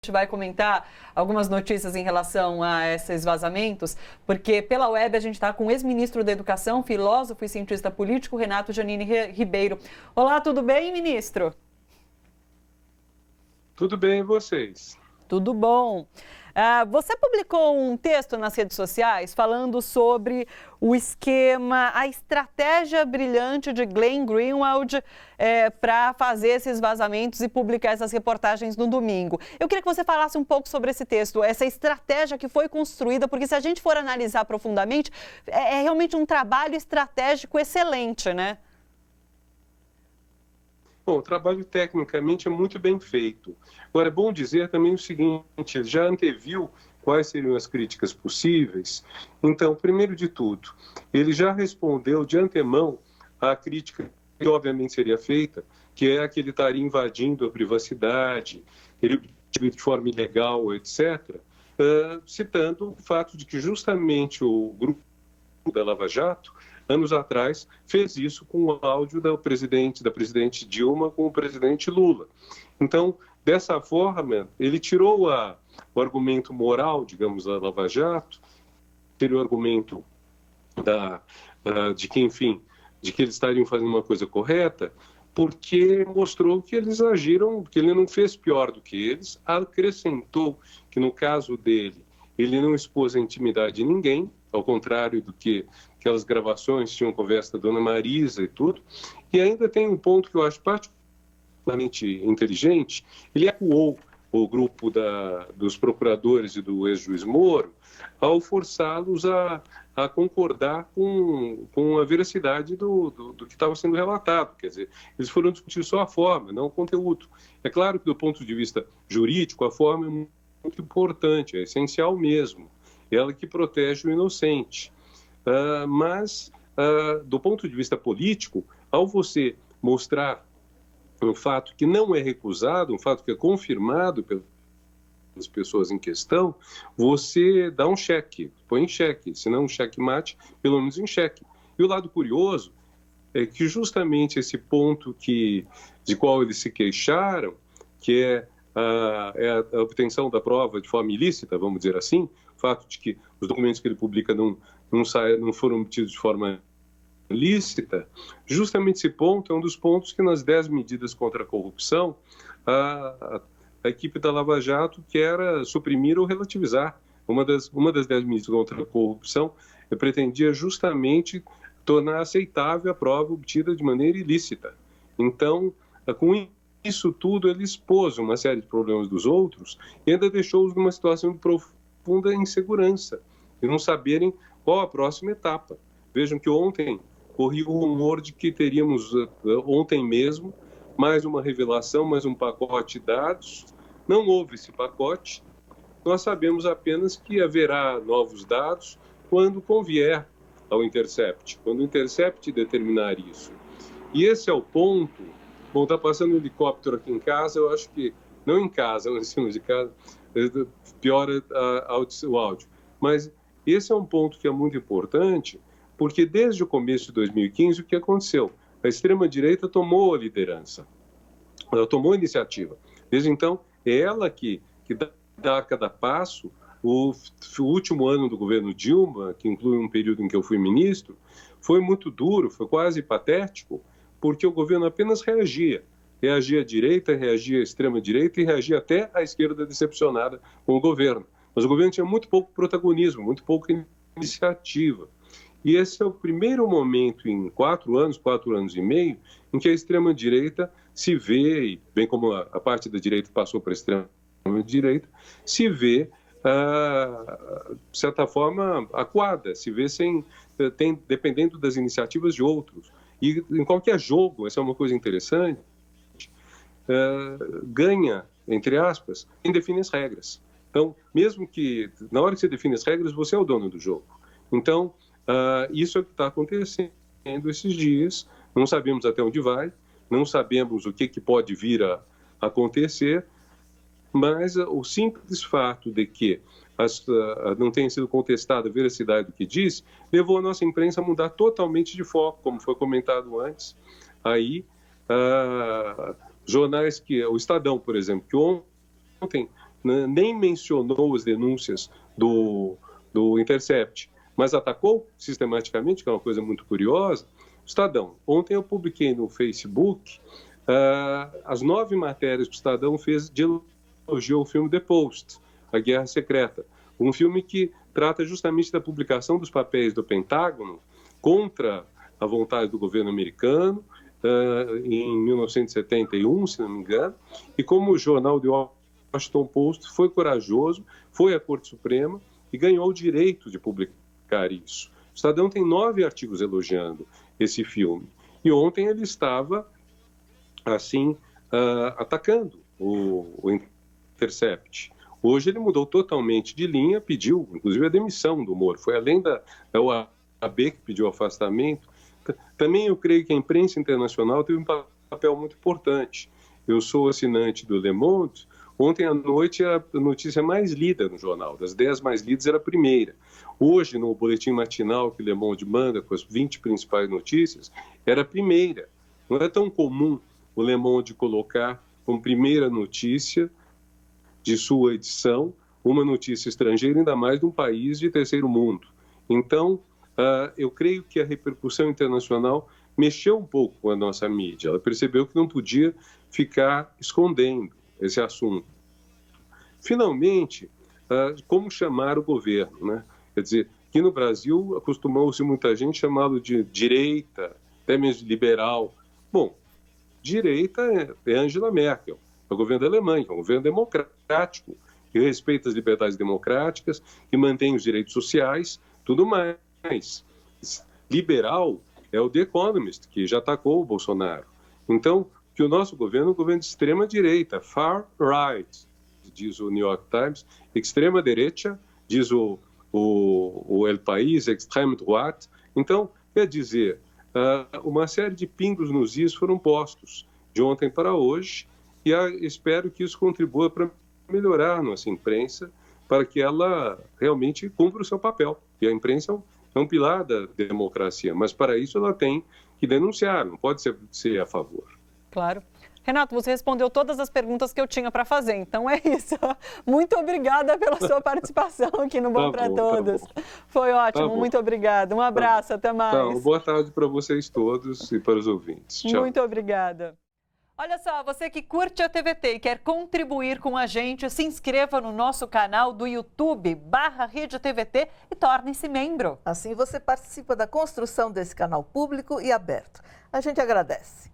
gente vai comentar algumas notícias em relação a esses vazamentos, porque pela web a gente está com o ex-ministro da Educação, filósofo e cientista político, Renato Janine Ribeiro. Olá, tudo bem, ministro? Tudo bem, e vocês? Tudo bom. Você publicou um texto nas redes sociais falando sobre o esquema, a estratégia brilhante de Glenn Greenwald para fazer esses vazamentos e publicar essas reportagens no domingo. Eu queria que você falasse um pouco sobre esse texto, essa estratégia que foi construída, porque se a gente for analisar profundamente, é realmente um trabalho estratégico excelente, né? Bom, o trabalho tecnicamente é muito bem feito. Agora, é bom dizer também o seguinte, ele já anteviu quais seriam as críticas possíveis. Então, primeiro de tudo, ele já respondeu de antemão à crítica que obviamente seria feita, que é que ele estaria invadindo a privacidade, ele de forma ilegal, etc., citando o fato de que justamente o grupo da Lava Jato anos atrás, fez isso com o áudio da presidente Dilma com o presidente Lula. Então, dessa forma, ele tirou o argumento moral, digamos, da Lava Jato, teria o argumento de que, enfim, de que eles estariam fazendo uma coisa correta, porque mostrou que eles agiram, que ele não fez pior do que eles, acrescentou que, no caso dele, ele não expôs a intimidade de ninguém, ao contrário do que aquelas gravações tinham conversa da dona Marisa e tudo. E ainda tem um ponto que eu acho particularmente inteligente, ele acuou o grupo dos procuradores e do ex-juiz Moro ao forçá-los a concordar com a veracidade do que estava sendo relatado. Quer dizer, eles foram discutir só a forma, não o conteúdo. É claro que, do ponto de vista jurídico, a forma é muito importante, é essencial mesmo. Ela que protege o inocente. Mas, do ponto de vista político, ao você mostrar um fato que não é recusado, um fato que é confirmado pelas pessoas em questão, você dá um cheque, põe em xeque, se não um cheque-mate, pelo menos em xeque. E o lado curioso é que justamente esse ponto de qual eles se queixaram, que é a obtenção da prova de forma ilícita, vamos dizer assim, o fato de que os documentos que ele publica não foram obtidos de forma lícita, justamente esse ponto é um dos pontos que nas 10 medidas contra a corrupção a equipe da Lava Jato quer suprimir ou relativizar. Uma das 10 medidas contra a corrupção pretendia justamente tornar aceitável a prova obtida de maneira ilícita. Então, com isso tudo, ele expôs uma série de problemas dos outros e ainda deixou-os numa situação de profunda insegurança e não saberem qual a próxima etapa. Vejam que ontem corria o rumor de que teríamos, ontem mesmo, mais uma revelação, mais um pacote de dados. Não houve esse pacote. Nós sabemos apenas que haverá novos dados quando convier ao Intercept, quando o Intercept determinar isso. E esse é o ponto. Bom, está passando um helicóptero aqui em casa, eu acho que, não em casa, em cima de casa, piora o áudio. Mas esse é um ponto que é muito importante, porque desde o começo de 2015, o que aconteceu? A extrema-direita tomou a liderança, ela tomou a iniciativa. Desde então, é ela que dá a cada passo. O último ano do governo Dilma, que inclui um período em que eu fui ministro, foi muito duro, foi quase patético, porque o governo apenas reagia à direita, reagia à extrema-direita e reagia até à esquerda decepcionada com o governo. Mas o governo tinha muito pouco protagonismo, muito pouca iniciativa. E esse é o primeiro momento em 4 anos e meio, em que a extrema-direita se vê, e bem como a parte da direita passou para a extrema-direita, se vê, de certa forma, acuada, se vê dependendo das iniciativas de outros. E em qualquer jogo, essa é uma coisa interessante, ganha, entre aspas, quem define as regras. Então, mesmo que na hora que você define as regras, você é o dono do jogo. Então, isso é o que está acontecendo esses dias. Não sabemos até onde vai, não sabemos o que pode vir a acontecer, mas o simples fato de que não tenha sido contestada a veracidade do que disse, levou a nossa imprensa a mudar totalmente de foco, como foi comentado antes. Aí, jornais o Estadão, por exemplo, que ontem né, nem mencionou as denúncias do Intercept, mas atacou sistematicamente, que é uma coisa muito curiosa. Estadão. Ontem eu publiquei no Facebook as 9 matérias que o Estadão fez de elogio ao filme The Post, A Guerra Secreta. Um filme que trata justamente da publicação dos papéis do Pentágono contra a vontade do governo americano, em 1971, se não me engano, e como o jornal The Washington Post foi corajoso, foi à Corte Suprema e ganhou o direito de publicar isso. O Estadão tem 9 artigos elogiando esse filme. E ontem ele estava, assim, atacando o Intercept. Hoje ele mudou totalmente de linha, pediu, inclusive, a demissão do Moro. Foi além da OAB que pediu afastamento. Também eu creio que a imprensa internacional teve um papel muito importante. Eu sou assinante do Le Monde. Ontem à noite era a notícia mais lida no jornal. Das 10 mais lidas era a primeira. Hoje, no boletim matinal que o Le Monde manda, com as 20 principais notícias, era a primeira. Não é tão comum o Le Monde colocar como primeira notícia de sua edição uma notícia estrangeira, ainda mais de um país de terceiro mundo. Então, eu creio que a repercussão internacional mexeu um pouco com a nossa mídia. Ela percebeu que não podia ficar escondendo esse assunto. Finalmente, como chamar o governo, né? Quer dizer, aqui no Brasil acostumou-se muita gente chamá-lo de direita, até mesmo de liberal. Bom, direita é Angela Merkel, é o governo da Alemanha, é um governo democrático, que respeita as liberdades democráticas, que mantém os direitos sociais, tudo mais. Liberal é o The Economist, que já atacou o Bolsonaro. Então, que o nosso governo é um governo de extrema-direita, far right, diz o New York Times, extrema-direita, diz o El País, extreme-droite. Então, quer dizer, uma série de pingos nos is foram postos de ontem para hoje e espero que isso contribua para melhorar nossa imprensa, para que ela realmente cumpra o seu papel. E a imprensa é um pilar da democracia, mas para isso ela tem que denunciar, não pode ser a favor. Claro. Renato, você respondeu todas as perguntas que eu tinha para fazer, então é isso. Muito obrigada pela sua participação aqui no Bom para Todos. Foi ótimo, muito obrigada. Um abraço, até mais. Boa tarde para vocês todos e para os ouvintes. Tchau. Muito obrigada. Olha só, você que curte a TVT e quer contribuir com a gente, se inscreva no nosso canal do YouTube, /RedeTVT e torne-se membro. Assim você participa da construção desse canal público e aberto. A gente agradece.